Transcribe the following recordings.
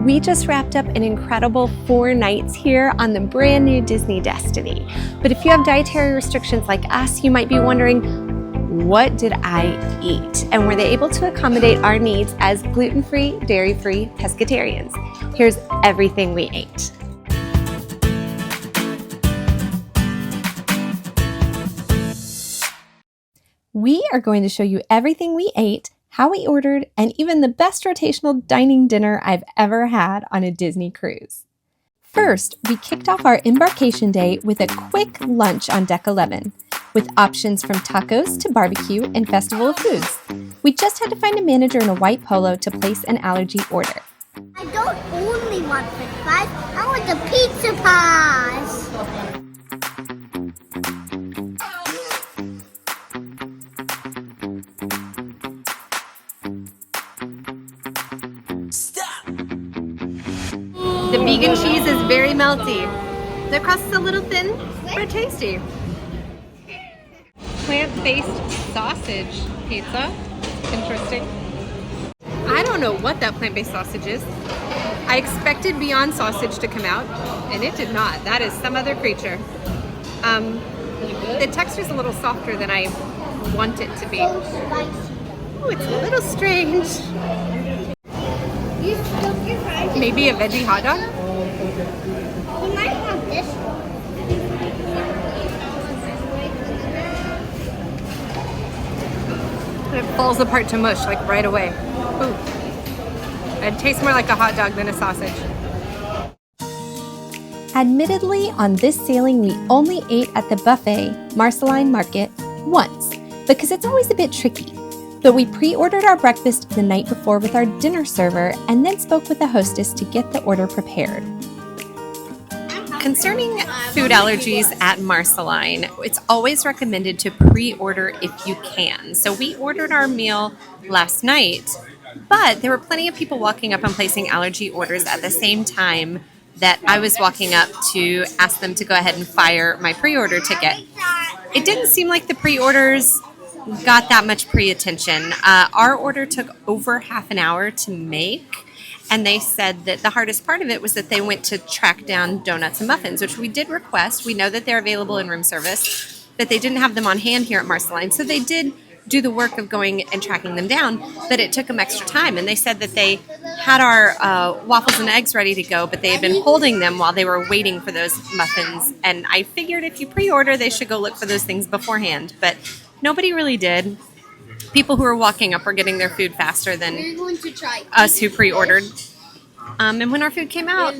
We just wrapped up an incredible 4 nights here on the brand new Disney Destiny. But if you have dietary restrictions like us, you might be wondering, what did I eat? And were they able to accommodate our needs as gluten-free, dairy-free pescatarians? Here's everything we ate. We are going to show you everything we ate, how we ordered, and even the best rotational dining dinner I've ever had on a Disney cruise. First, we kicked off our embarkation day with a quick lunch on Deck 11, with options from tacos to barbecue and Festival of Foods. We just had to find a manager in a white polo to place an allergy order. I don't only want french fries, I want the pizza pies! The vegan cheese is very melty. The crust is a little thin, but tasty. Plant-based sausage pizza. Interesting. I don't know what that plant-based sausage is. I expected Beyond Sausage to come out, and it did not. That is some other creature. The texture is a little softer than I want it to be. Oh, it's a little strange. Maybe a veggie hot dog? We might have this one. It falls apart to mush like right away. Ooh. It tastes more like a hot dog than a sausage. Admittedly, on this sailing we only ate at the buffet, Marceline Market, once, because it's always a bit tricky. But we pre-ordered our breakfast the night before with our dinner server and then spoke with the hostess to get the order prepared. Concerning food allergies at Marceline, it's always recommended to pre-order if you can. So we ordered our meal last night, but there were plenty of people walking up and placing allergy orders at the same time that I was walking up to ask them to go ahead and fire my pre-order ticket. It didn't seem like the pre-orders got that much pre-attention. Our order took over half an hour to make, and they said that the hardest part of it was that they went to track down donuts and muffins, which we did request. We know that they're available in room service, but they didn't have them on hand here at Marceline, so they did do the work of going and tracking them down, but it took them extra time, and they said that they had our waffles and eggs ready to go, but they had been holding them while they were waiting for those muffins, and I figured if you pre-order, they should go look for those things beforehand, but nobody really did. People who were walking up were getting their food faster than us who pre-ordered. And when our food came out,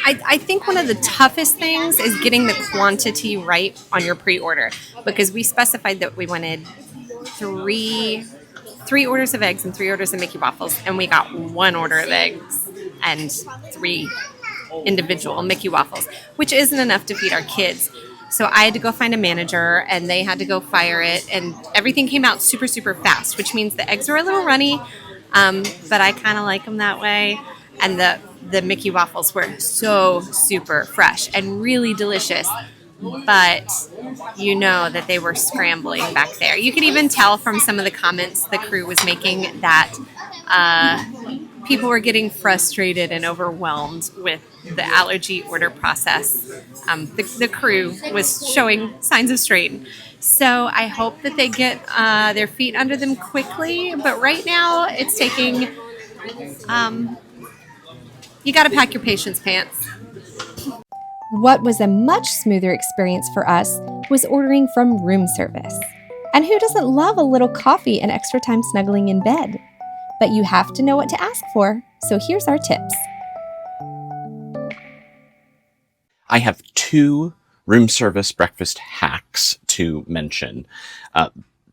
I think one of the toughest things is getting the quantity right on your pre-order, because we specified that we wanted three orders of eggs and 3 orders of Mickey waffles, and we got 1 order of eggs and 3 individual Mickey waffles, which isn't enough to feed our kids. So I had to go find a manager, and they had to go fire it, and everything came out super, super fast, which means the eggs are a little runny, but I kind of like them that way. And the Mickey waffles were so super fresh and really delicious, but you know that they were scrambling back there. You could even tell from some of the comments the crew was making that people were getting frustrated and overwhelmed with the allergy order process. The crew was showing signs of strain. So I hope that they get their feet under them quickly. But right now it's taking, you got to pack your patience pants. What was a much smoother experience for us was ordering from room service. And who doesn't love a little coffee and extra time snuggling in bed? But you have to know what to ask for, so here's our tips. I have 2 room service breakfast hacks to mention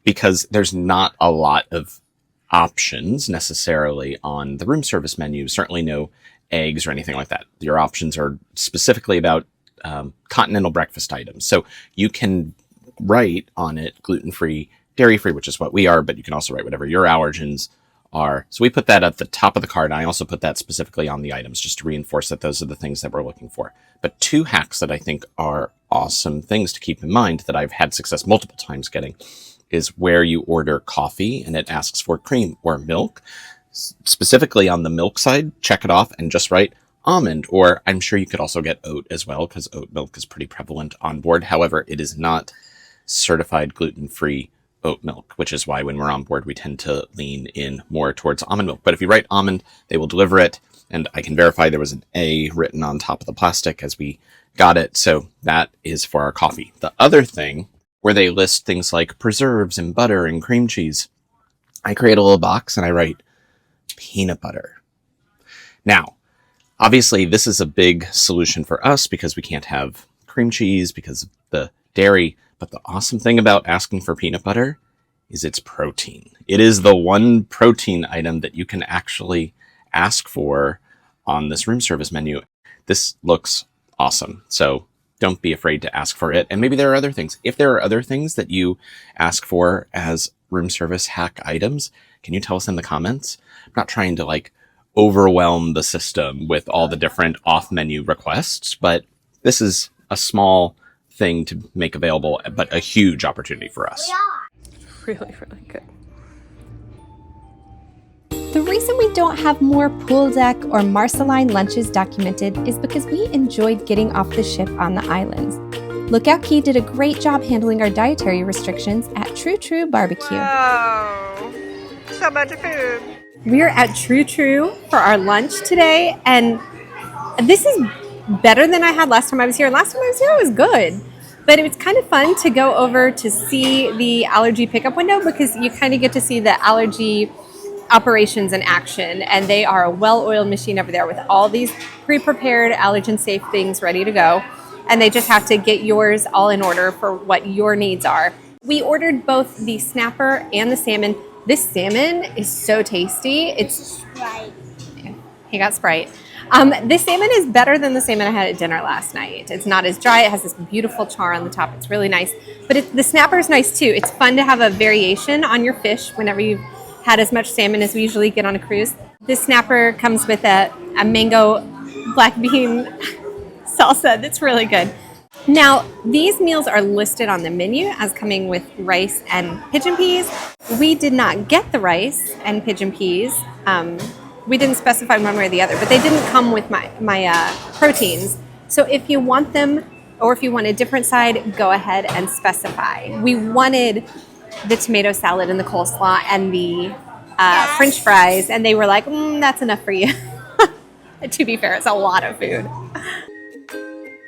because there's not a lot of options necessarily on the room service menu. Certainly no eggs or anything like that. Your options are specifically about continental breakfast items. So you can write on it gluten-free, dairy-free, which is what we are, but you can also write whatever your allergens are. So we put that at the top of the card. I also put that specifically on the items just to reinforce that those are the things that we're looking for. But 2 hacks that I think are awesome things to keep in mind that I've had success multiple times getting is where you order coffee and it asks for cream or milk. Specifically on the milk side, check it off and just write almond, or I'm sure you could also get oat as well, because oat milk is pretty prevalent on board. However, it is not certified gluten-free oat milk, which is why when we're on board, we tend to lean in more towards almond milk. But if you write almond, they will deliver it, and I can verify there was an A written on top of the plastic as we got it. So that is for our coffee. The other thing, where they list things like preserves and butter and cream cheese, I create a little box and I write peanut butter. Now, obviously, this is a big solution for us because we can't have cream cheese because of the dairy. But the awesome thing about asking for peanut butter is it's protein. It is the one protein item that you can actually ask for on this room service menu. This looks awesome. So don't be afraid to ask for it. And maybe there are other things. If there are other things that you ask for as room service hack items, can you tell us in the comments? I'm not trying to overwhelm the system with all the different off menu requests, but this is a small thing to make available, but a huge opportunity for us. Really, really good. The reason we don't have more pool deck or Marceline lunches documented is because we enjoyed getting off the ship on the islands. Lookout Key did a great job handling our dietary restrictions at True True Barbecue. Oh, so much food. We're at True True for our lunch today, and this is better than I had last time I was here. Last time I was here, it was good. But it was kind of fun to go over to see the allergy pickup window because you kind of get to see the allergy operations in action, and they are a well-oiled machine over there with all these pre-prepared allergen-safe things ready to go, and they just have to get yours all in order for what your needs are. We ordered both the snapper and the salmon. This salmon is so tasty. It's Right. He got Sprite. This salmon is better than the salmon I had at dinner last night. It's not as dry. It has this beautiful char on the top. It's really nice. But the snapper is nice too. It's fun to have a variation on your fish whenever you've had as much salmon as we usually get on a cruise. This snapper comes with a mango black bean salsa that's really good. Now, these meals are listed on the menu as coming with rice and pigeon peas. We did not get the rice and pigeon peas. We didn't specify one way or the other, but they didn't come with my proteins. So if you want them, or if you want a different side, go ahead and specify. We wanted the tomato salad and the coleslaw and the French fries, and they were like, that's enough for you. To be fair, it's a lot of food.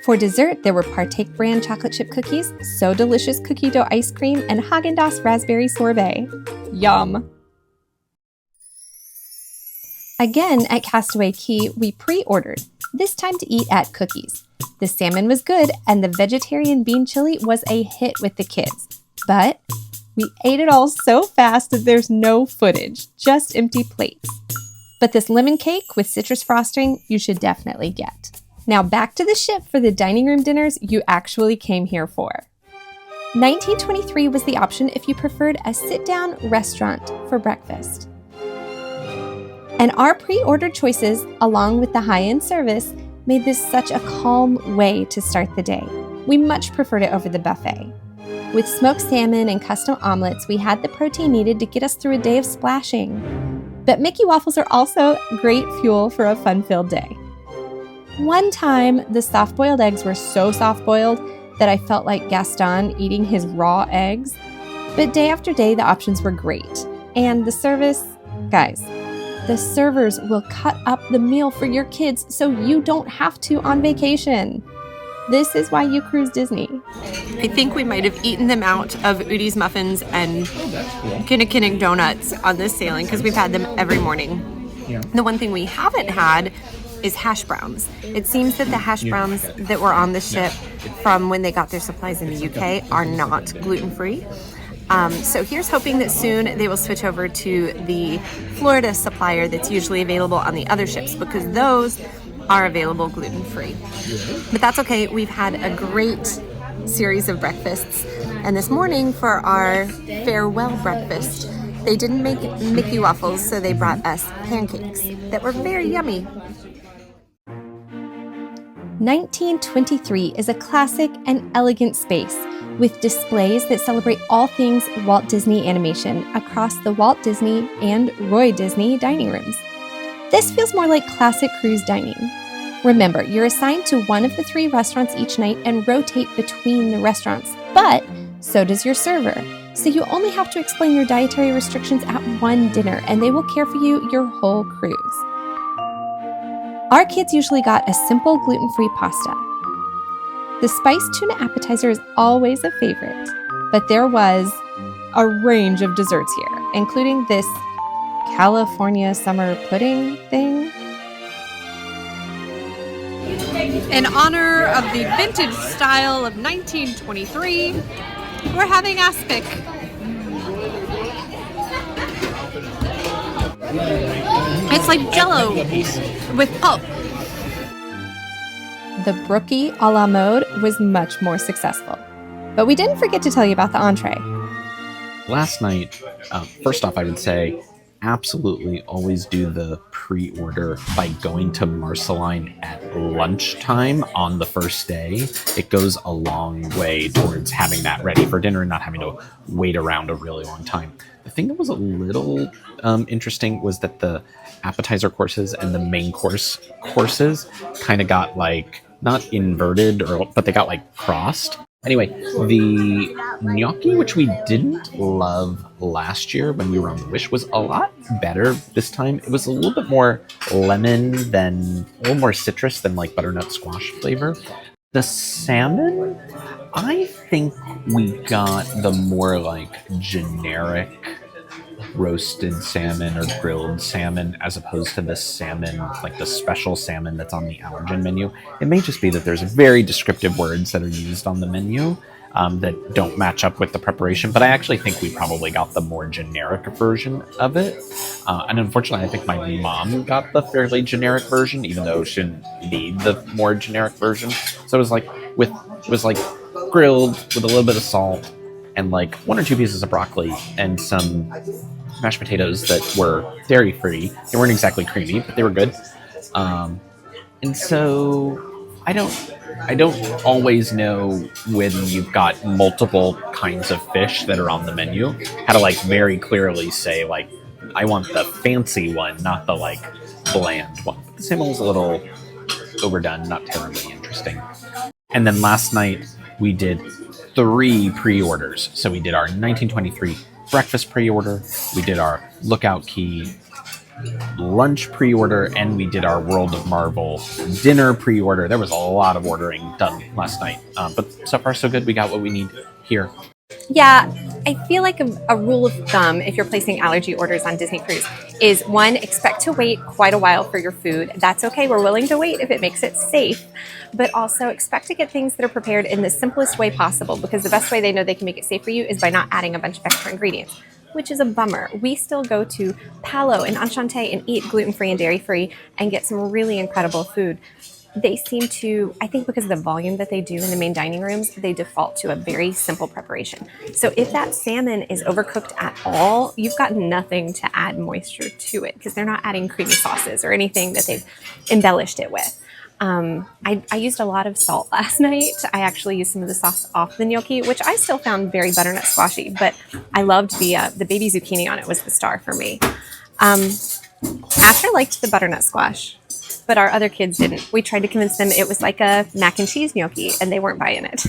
For dessert, there were Partake brand chocolate chip cookies, So Delicious cookie dough ice cream, and Haagen-Dazs raspberry sorbet. Yum! Again, at Castaway Key, we pre-ordered, this time to eat at Cookies. The salmon was good, and the vegetarian bean chili was a hit with the kids. But we ate it all so fast that there's no footage, just empty plates. But this lemon cake with citrus frosting, you should definitely get. Now back to the ship for the dining room dinners you actually came here for. 1923 was the option if you preferred a sit-down restaurant for breakfast. And our pre-ordered choices, along with the high-end service, made this such a calm way to start the day. We much preferred it over the buffet. With smoked salmon and custom omelets, we had the protein needed to get us through a day of splashing. But Mickey waffles are also great fuel for a fun-filled day. One time, the soft-boiled eggs were so soft-boiled that I felt like Gaston eating his raw eggs. But day after day, the options were great. And the service, guys, the servers will cut up the meal for your kids so you don't have to on vacation. This is why you cruise Disney. I think we might have eaten them out of Udi's muffins and Kinnikinnick donuts on this sailing because we've had them every morning. Yeah. The one thing we haven't had is hash browns. It seems that the hash browns that were on the ship from when they got their supplies in the UK are not gluten-free. So here's hoping that soon they will switch over to the Florida supplier that's usually available on the other ships, because those are available gluten-free. But that's okay. We've had a great series of breakfasts, and this morning for our farewell breakfast, they didn't make Mickey waffles, so they brought us pancakes that were very yummy. 1923 is a classic and elegant space with displays that celebrate all things Walt Disney animation across the Walt Disney and Roy Disney dining rooms. This feels more like classic cruise dining. Remember, you're assigned to one of the 3 restaurants each night and rotate between the restaurants, but so does your server. So you only have to explain your dietary restrictions at one dinner, and they will care for you your whole cruise. Our kids usually got a simple gluten-free pasta. The spiced tuna appetizer is always a favorite, but there was a range of desserts here, including this California summer pudding thing. In honor of the vintage style of 1923, we're having aspic. It's like Jell-O with pulp. The brookie a la mode was much more successful. But we didn't forget to tell you about the entree. Last night, first off, I would say absolutely always do the pre-order by going to Marceline at lunchtime on the first day. It goes a long way towards having that ready for dinner and not having to wait around a really long time. The thing that was a little interesting was that the appetizer courses and the main courses kind of got like not inverted, but they got like crossed. Anyway, the gnocchi, which we didn't love last year when we were on the Wish, was a lot better this time. It was a little bit more lemon a little more citrus than like butternut squash flavor. The salmon, I think we got the more like generic roasted salmon or grilled salmon as opposed to the salmon, like the special salmon that's on the allergen menu. It may just be that there's very descriptive words that are used on the menu that don't match up with the preparation, but I actually think we probably got the more generic version of it. And unfortunately, I think my mom got the fairly generic version, even though she didn't need the more generic version. So it was like grilled with a little bit of salt and like 1 or 2 pieces of broccoli and some mashed potatoes that were dairy-free. They weren't exactly creamy, but they were good. And so I don't always know when you've got multiple kinds of fish that are on the menu, how to like very clearly say like, I want the fancy one, not the like bland one. But the salmon was a little overdone, not terribly interesting. And then last night we did 3 pre-orders. So we did our 1923 breakfast pre-order, we did our Lookout Key lunch pre-order, and we did our World of Marvel dinner pre-order. There was a lot of ordering done last night, but so far so good. We got what we need here. Yeah, I feel like a rule of thumb if you're placing allergy orders on Disney Cruise is 1, expect to wait quite a while for your food. That's okay. We're willing to wait if it makes it safe. But also expect to get things that are prepared in the simplest way possible, because the best way they know they can make it safe for you is by not adding a bunch of extra ingredients, which is a bummer. We still go to Palo and Enchanté and eat gluten-free and dairy-free and get some really incredible food. They seem to, I think because of the volume that they do in the main dining rooms, they default to a very simple preparation. So if that salmon is overcooked at all, you've got nothing to add moisture to it because they're not adding creamy sauces or anything that they've embellished it with. I used a lot of salt last night. I actually used some of the sauce off the gnocchi, which I still found very butternut squashy, but I loved the baby zucchini on it was the star for me. Asher liked the butternut squash, but our other kids didn't. We tried to convince them it was like a mac and cheese gnocchi, and they weren't buying it.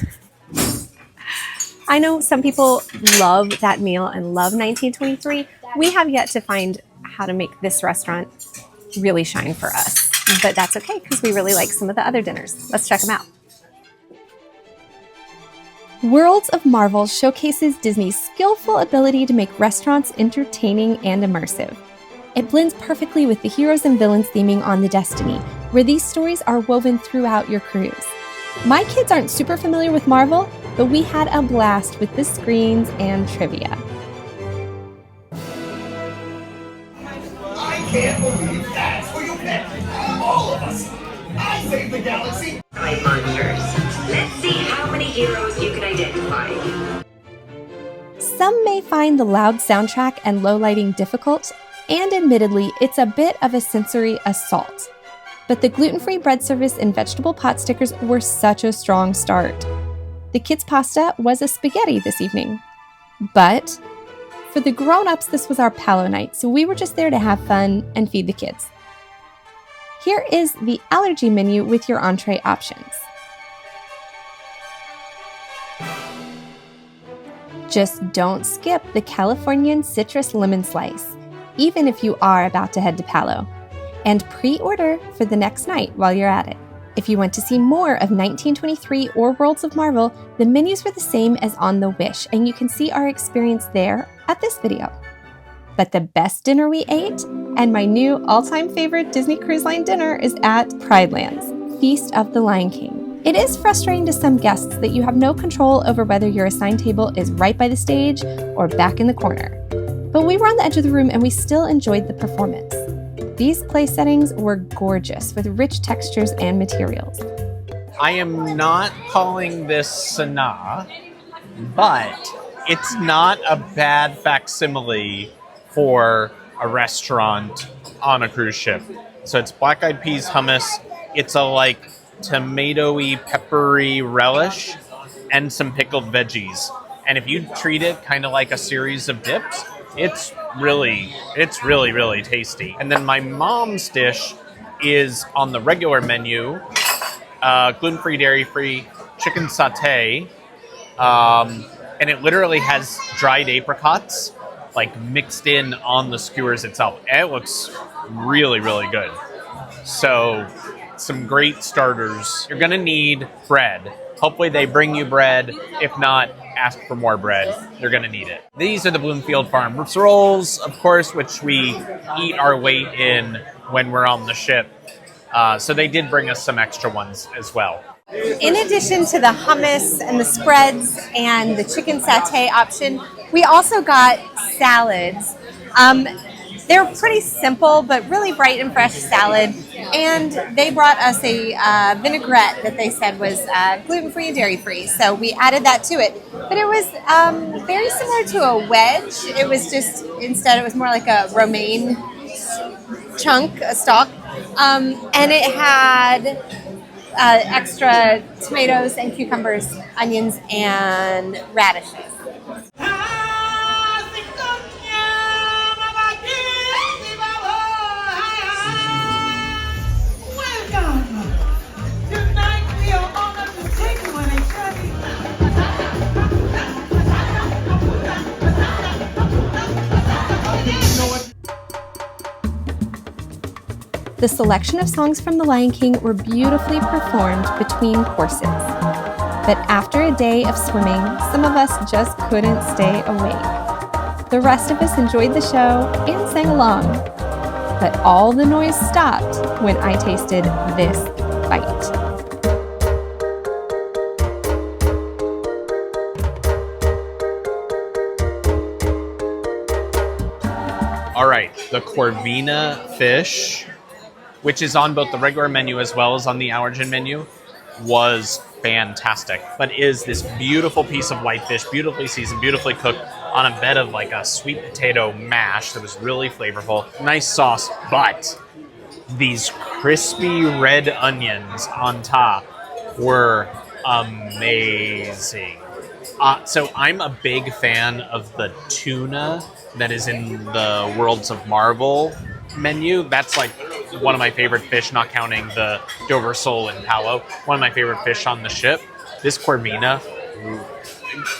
I know some people love that meal and love 1923. We have yet to find how to make this restaurant really shine for us. But that's okay because we really like some of the other dinners. Let's check them out. Worlds of Marvel showcases Disney's skillful ability to make restaurants entertaining and immersive. It blends perfectly with the heroes and villains theming on the Destiny, where these stories are woven throughout your cruise. My kids aren't super familiar with Marvel, but we had a blast with the screens and trivia. I can't believe that's who you picked! All of us! I saved the galaxy! Monsters. Let's see how many heroes you can identify. Some may find the loud soundtrack and low lighting difficult, and admittedly, it's a bit of a sensory assault. But the gluten-free bread service and vegetable pot stickers were such a strong start. The kids' pasta was a spaghetti this evening. But for the grown-ups, this was our Palo night, so we were just there to have fun and feed the kids. Here is the allergy menu with your entree options. Just don't skip the Californian citrus lemon slice, even if you are about to head to Palo. And pre-order for the next night while you're at it. If you want to see more of 1923 or Worlds of Marvel, the menus were the same as on the Wish, and you can see our experience there at this video. But the best dinner we ate, and my new all-time favorite Disney Cruise Line dinner, is at Pridelands, Feast of the Lion King. It is frustrating to some guests that you have no control over whether your assigned table is right by the stage or back in the corner. But we were on the edge of the room and we still enjoyed the performance. These place settings were gorgeous with rich textures and materials. I am not calling this Sanaa, but it's not a bad facsimile for a restaurant on a cruise ship. So it's black-eyed peas hummus. It's a tomatoey, peppery relish and some pickled veggies. And if you treat it kind of like a series of dips, it's really, really tasty. And then my mom's dish is on the regular menu, gluten-free, dairy-free chicken satay. And it literally has dried apricots mixed in on the skewers itself. And it looks really, really good. So some great starters. You're gonna need bread. Hopefully they bring you bread. If not, ask for more bread. You're gonna need it. These are the Bloomfield Farm rolls, of course, which we eat our weight in when we're on the ship. So they did bring us some extra ones as well. In addition to the hummus and the spreads and the chicken satay option, we also got salads. They're pretty simple, but really bright and fresh salad. And they brought us a vinaigrette that they said was gluten-free and dairy-free. So we added that to it. But it was very similar to a wedge. It was just, instead, it was more like a romaine chunk, a stalk. And it had extra tomatoes and cucumbers, onions, and radishes. The selection of songs from The Lion King were beautifully performed between courses. But after a day of swimming, some of us just couldn't stay awake. The rest of us enjoyed the show and sang along. But all the noise stopped when I tasted this bite. All right, the Corvina fish, which is on both the regular menu as well as on the allergen menu, was fantastic. But is this beautiful piece of whitefish, beautifully seasoned, beautifully cooked on a bed of a sweet potato mash that was really flavorful. Nice sauce, but these crispy red onions on top were amazing. So I'm a big fan of the tuna that is in the Worlds of Marvel menu. That's one of my favorite fish, not counting the Dover sole and Palo. One of my favorite fish on the ship. This Corvina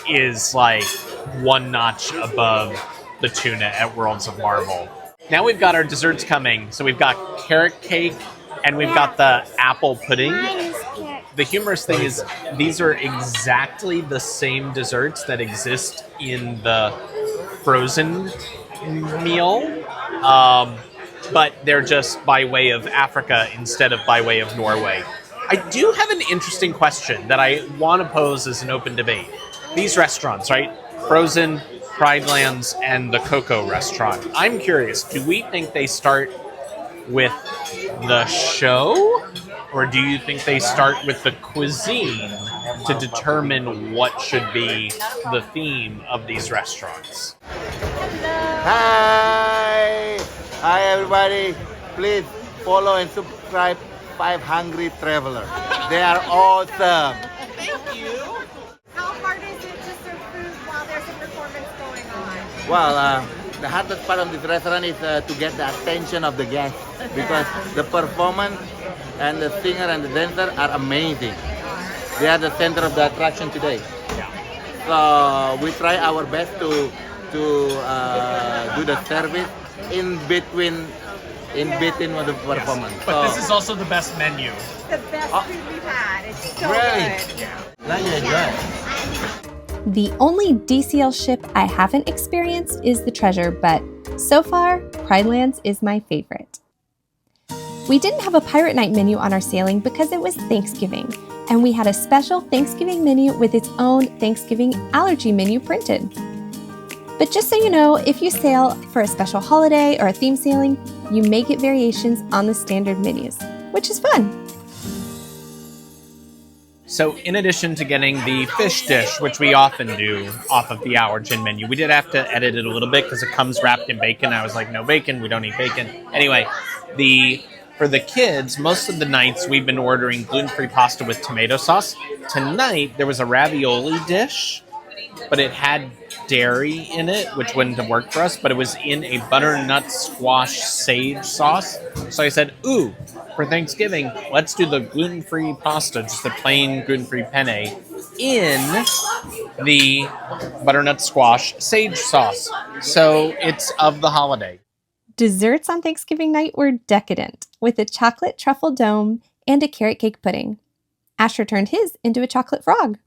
is one notch above the tuna at Worlds of Marvel. Now we've got our desserts coming. So we've got carrot cake and we've got the apple pudding. The humorous thing is these are exactly the same desserts that exist in the Frozen meal. But they're just by way of Africa instead of by way of Norway. I do have an interesting question that I want to pose as an open debate. These restaurants, right? Frozen, Pridelands, and the Coco restaurant. I'm curious, do we think they start with the show? Or do you think they start with the cuisine to determine what should be the theme of these restaurants? Hi! Hi everybody! Please follow and subscribe 5 Hungry Traveler. They are awesome. How hard is it to serve food while there's a performance going on? Well, the hardest part of this restaurant is to get the attention of the guests because the performance and the singer and the dancer are amazing. They are the center of the attraction today. So we try our best to do the service in between with the performance. But this is also the best menu. The best food we've had. It's so Really? good. The only DCL ship I haven't experienced is the Treasure, but so far, Pridelands is my favorite. We didn't have a Pirate Night menu on our sailing because it was Thanksgiving, and we had a special Thanksgiving menu with its own Thanksgiving allergy menu printed. But just so you know, if you sail for a special holiday or a theme sailing, you may get variations on the standard menus, which is fun. So in addition to getting the fish dish, which we often do off of the allergen menu, we did have to edit it a little bit because it comes wrapped in bacon. I was like, no bacon, we don't eat bacon. Anyway, for the kids, most of the nights we've been ordering gluten-free pasta with tomato sauce. Tonight, there was a ravioli dish, but it had dairy in it, which wouldn't have worked for us, but it was in a butternut squash sage sauce. So I said, ooh, for Thanksgiving, let's do the gluten-free pasta, just the plain gluten-free penne, in the butternut squash sage sauce. So it's of the holiday. Desserts on Thanksgiving night were decadent, with a chocolate truffle dome and a carrot cake pudding. Asher turned his into a chocolate frog.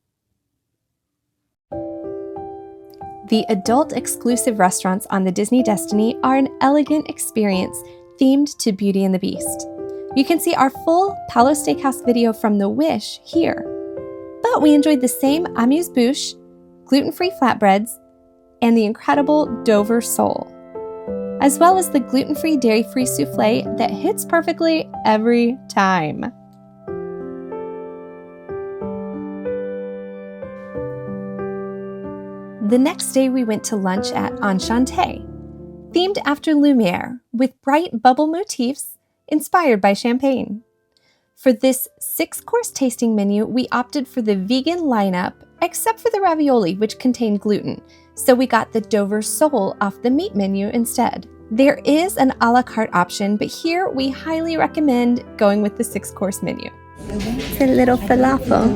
The adult-exclusive restaurants on the Disney Destiny are an elegant experience themed to Beauty and the Beast. You can see our full Palo Steakhouse video from The Wish here. But we enjoyed the same amuse-bouche, gluten-free flatbreads, and the incredible Dover sole, as well as the gluten-free, dairy-free souffle that hits perfectly every time. The next day we went to lunch at Enchante, themed after Lumiere, with bright bubble motifs inspired by champagne. For this 6-course tasting menu, we opted for the vegan lineup, except for the ravioli, which contained gluten, so we got the Dover sole off the meat menu instead. There is an a la carte option, but here we highly recommend going with the 6-course menu. It's a little falafel.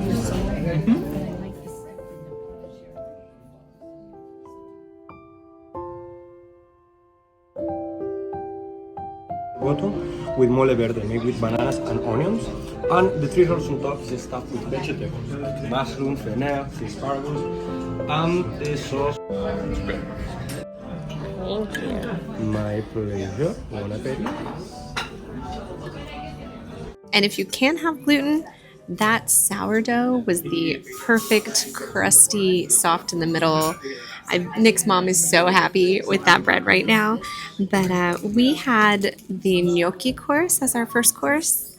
With mole verde made with bananas and onions, and the 3 rolls on top is stuffed with vegetables, mushroom, fennel, asparagus, and the sauce. Thank you. My pleasure. Bon appetit. And if you can have gluten, that sourdough was the perfect, crusty, soft in the middle. Nick's mom is so happy with that bread right now. But we had the gnocchi course as our first course.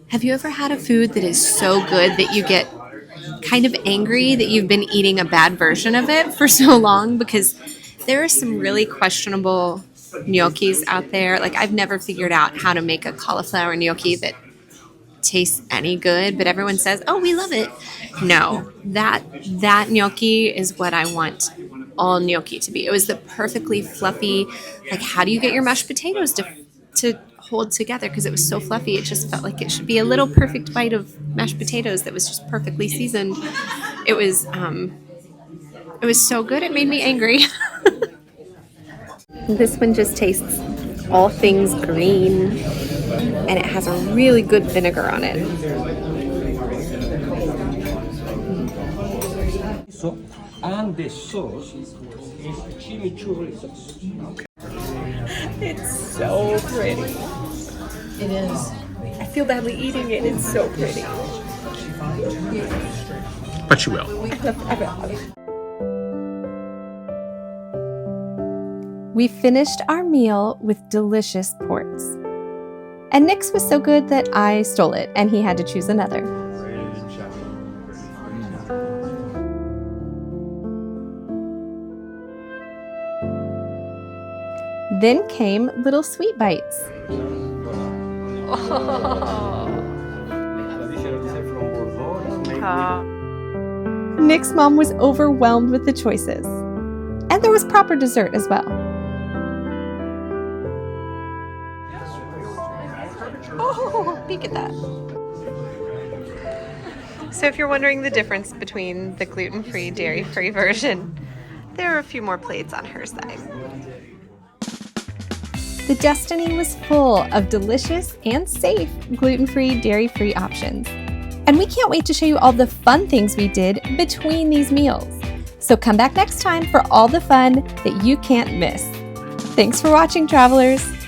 Have you ever had a food that is so good that you get kind of angry that you've been eating a bad version of it for so long? Because there are some really questionable gnocchis out there. Like, I've never figured out how to make a cauliflower gnocchi that tastes any good, but everyone says, oh, we love it. No, that gnocchi is what I want all gnocchi to be. It was the perfectly fluffy, like, how do you get your mashed potatoes to hold together? Because it was so fluffy, it just felt like it should be a little perfect bite of mashed potatoes that was just perfectly seasoned. It was so good, it made me angry. This one just tastes all things green, and it has a really good vinegar on it. So, and the sauce is chimichurri sauce. It's so pretty. It is. I feel badly eating it. It's so pretty. But you will. We finished our meal with delicious ports. And Nick's was so good that I stole it, and he had to choose another. Then came little sweet bites. Nick's mom was overwhelmed with the choices. And there was proper dessert as well. Oh, peek at that. So if you're wondering the difference between the gluten-free, dairy-free version, there are a few more plates on her side. The Destiny was full of delicious and safe gluten-free, dairy-free options. And we can't wait to show you all the fun things we did between these meals. So come back next time for all the fun that you can't miss. Thanks for watching, travelers.